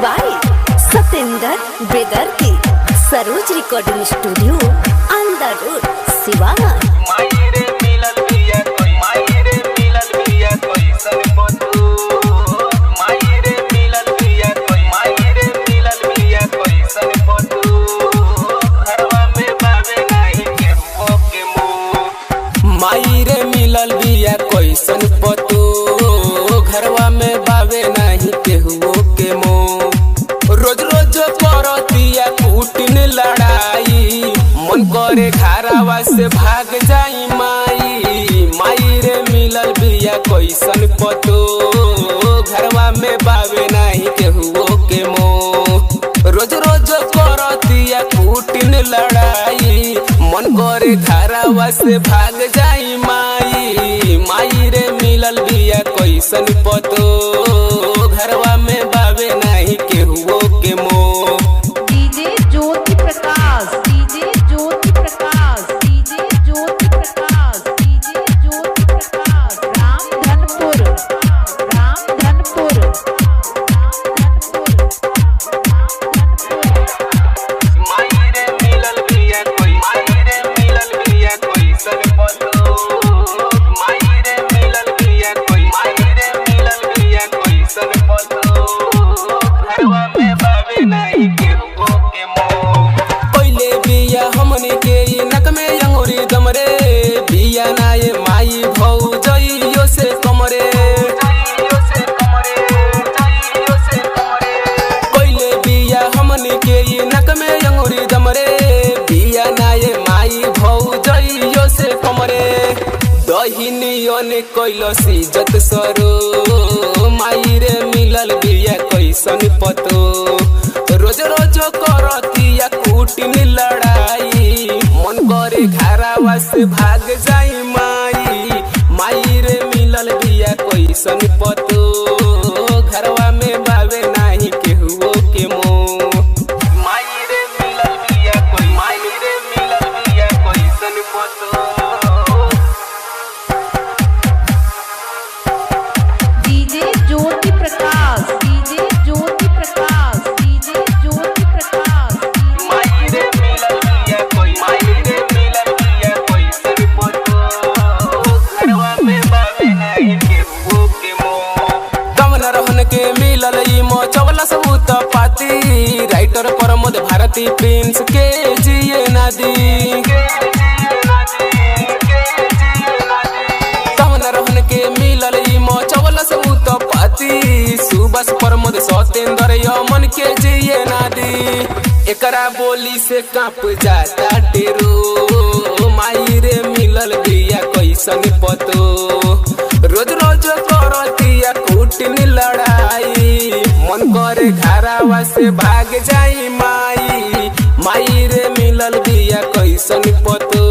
By Satendra बेदर्दी, Saroj recording studio, अंदर road, Siwan. मायरे मिलल बिया कैसन पतो, घरवा में बावे नहीं केहुओ के मोह। रोज रोज करतिया कुटिन लड़ाई, मन करे घरवा से भाग जाई माई। मायरे मिलल बिया कैसन पतो, घरवा में बावे नहीं केहुओ के मोह। रोज रोज करतिया कुटिन लड़ाई, मन करे घरवा से भाग जाई माई। माई रे मिलल बिया कैसन पतो, घरवा में बावे नहीं केहुओ के मोह। DJ Jyoti Prakash, DJ Jyoti Prakash, DJ Jyoti Prakash, DJ Jyoti Prakash, Ramdhanpur, Ramdhanpur, दहिनियन कैलस इज्जत सरो, माई रे मिलल बिया कैसन पतो। रोज रोज करतिया कुटिन लड़ाई, मन करे घरवा से भाग जाई माई। माई रे मिलल बिया कैसन पतो, घरवा में बावे नहीं केहुओ के मोह। माई रे मिलल बिया कोई, माई रे मिलल बिया कैसन पतो। DJ Jyoti Prakash, DJ Jyoti Prakash, DJ Jyoti Prakash. माई रे मिलल बिया कोई, माई रे मिलल बिया कैसन पतो, घरवा में बावे नहीं केहुओ के मोह। कमन रहन के मिलल ई मचवला सबूत पाती, राइटर प्रमोद भारती प्रिंस के जिए नदी। कमन रहन के मिलल ई मचवला सबूत पाती, सुबस प्रमोद सतेंद्र यमन के जिए नदी। एकरा बोली से कांप जाता टेरो, माई रे मिलल बिया कैसन पतो। रोज रोज करतिया कुटिन लड़ाई, मन करे घरवा से भाग जाई माई। माई रे मिलल बिया कैसन पतो।